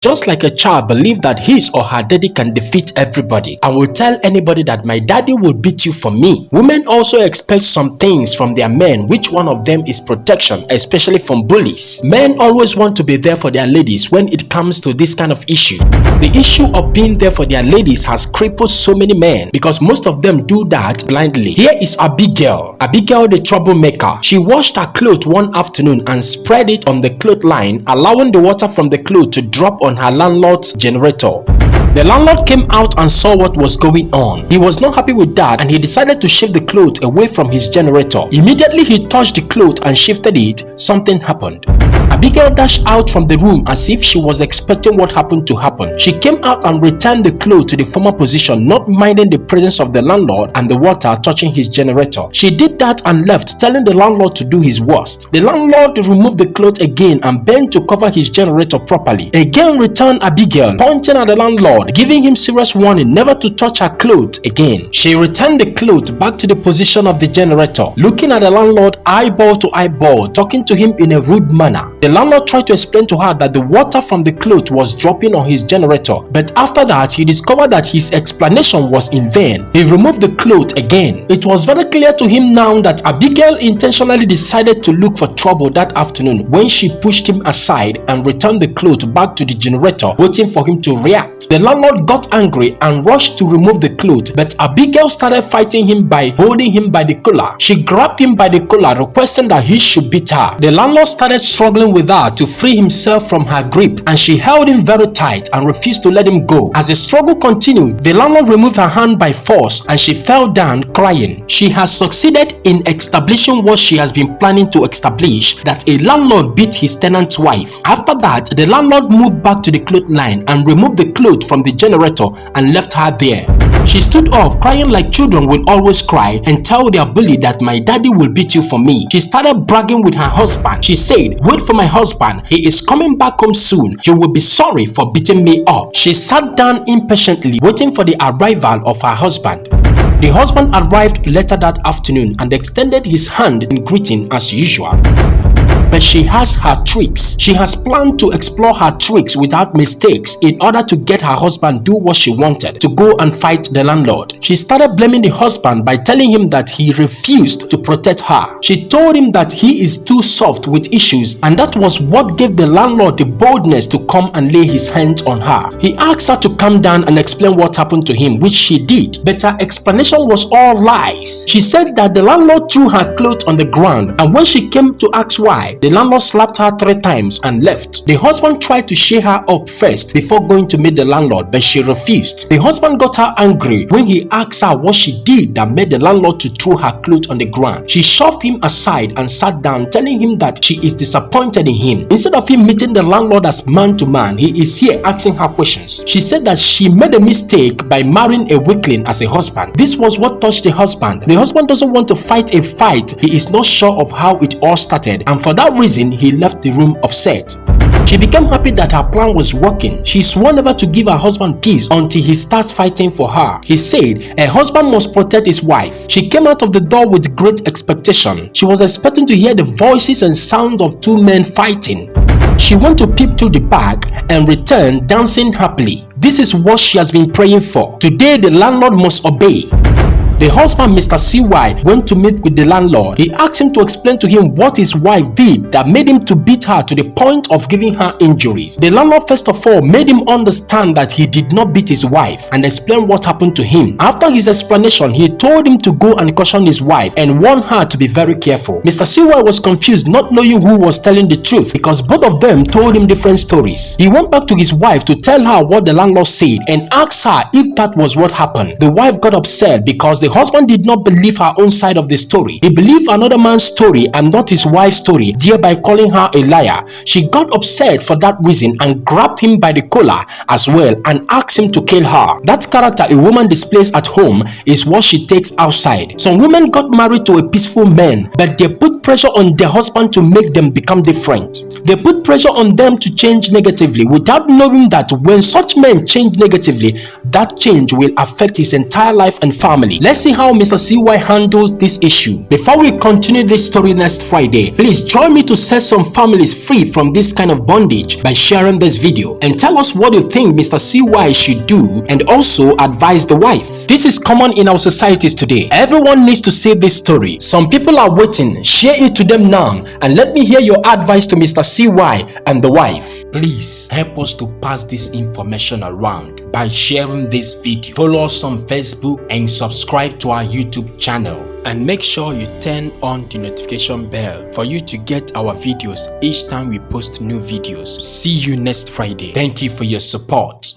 Just like a child believe that his or her daddy can defeat everybody and will tell anybody that my daddy will beat you for me. Women also expect some things from their men, which one of them is protection, especially from bullies. Men always want to be there for their ladies when it comes to this kind of issue. The issue of being there for their ladies has crippled so many men because most of them do that blindly. Here is Abigail the troublemaker. She washed her clothes one afternoon and spread it on the clothesline, allowing the water from the clothes to drop on her landlord's generator. The landlord came out and saw what was going on. He was not happy with that and he decided to shift the clothes away from his generator. Immediately he touched the clothes and shifted it, something happened. Abigail dashed out from the room as if she was expecting what happened to happen. She came out and returned the clothes to the former position, not minding the presence of the landlord and the water touching his generator. She did that and left, telling the landlord to do his worst. The landlord removed the clothes again and bent to cover his generator properly. Again returned Abigail, pointing at the landlord, giving him serious warning never to touch her clothes again. She returned the clothes back to the position of the generator, looking at the landlord eyeball to eyeball, talking to him in a rude manner. The landlord tried to explain to her that the water from the clothes was dropping on his generator, but after that he discovered that his explanation was in vain. He removed the clothes again. It was very clear to him now that Abigail intentionally decided to look for trouble that afternoon when she pushed him aside and returned the clothes back to the generator, waiting for him to react. The landlord got angry and rushed to remove the clothes, but Abigail started fighting him by holding him by the collar. She grabbed him by the collar, requesting that he should beat her. The landlord started struggling with her to free himself from her grip, and she held him very tight and refused to let him go. As the struggle continued, the landlord removed her hand by force and she fell down crying. She has succeeded in establishing what she has been planning to establish, that a landlord beat his tenant's wife. After that, the landlord moved back to the clothesline and removed the clothes from the generator and left her there. She stood up crying like children will always cry and tell their bully that my daddy will beat you for me. She started bragging with her husband. She said, wait for my husband, he is coming back home soon. You will be sorry for beating me up. She sat down impatiently waiting for the arrival of her husband. The husband arrived later that afternoon and extended his hand in greeting as usual. But she has her tricks. She has planned to explore her tricks without mistakes in order to get her husband do what she wanted, to go and fight the landlord. She started blaming the husband by telling him that he refused to protect her. She told him that he is too soft with issues, and that was what gave the landlord the boldness to come and lay his hands on her. He asked her to calm down and explain what happened to him, which she did, but her explanation was all lies. She said that the landlord threw her clothes on the ground, and when she came to ask why, the landlord slapped her 3 times and left. The husband tried to cheer her up first before going to meet the landlord, but she refused. The husband got her angry when he asked her what she did that made the landlord to throw her clothes on the ground. She shoved him aside and sat down, telling him that she is disappointed in him. Instead of him meeting the landlord as man to man, he is here asking her questions. She said that she made a mistake by marrying a weakling as a husband. This was what touched the husband. The husband doesn't want to fight a fight he is not sure of how it all started, and for that reason he left the room upset. She became happy that her plan was working. She swore never to give her husband peace until he starts fighting for her. He said a husband must protect his wife. She came out of the door with great expectation. She was expecting to hear the voices and sounds of 2 men fighting. She went to peep through the back and returned dancing happily. This is what she has been praying for. Today the landlord must obey. The husband, Mr. CY, went to meet with the landlord. He asked him to explain to him what his wife did that made him to beat her to the point of giving her injuries. The landlord first of all made him understand that he did not beat his wife and explain what happened to him. After his explanation, he told him to go and caution his wife and warn her to be very careful. Mr. CY was confused, not knowing who was telling the truth because both of them told him different stories. He went back to his wife to tell her what the landlord said and asked her if that was what happened. The wife got upset because the husband did not believe her own side of the story. He believed another man's story and not his wife's story, thereby calling her a liar. She got upset for that reason and grabbed him by the collar as well and asked him to kill her. That character a woman displays at home is what she takes outside. Some women got married to a peaceful man, but they put pressure on their husband to make them become different. They put pressure on them to change negatively without knowing that when such men change negatively, that change will affect his entire life and family. Let's let's see how Mr. CY handles this issue. Before we continue this story next Friday, please join me to set some families free from this kind of bondage by sharing this video, and tell us what you think Mr. CY should do, and also advise the wife. This is common in our societies today. Everyone needs to say this story. Some people are waiting. Share it to them now, and let me hear your advice to Mr. CY and the wife. Please help us to pass this information around by sharing this video. Follow us on Facebook and subscribe to our YouTube channel. And make sure you turn on the notification bell for you to get our videos each time we post new videos. See you next Friday. Thank you for your support.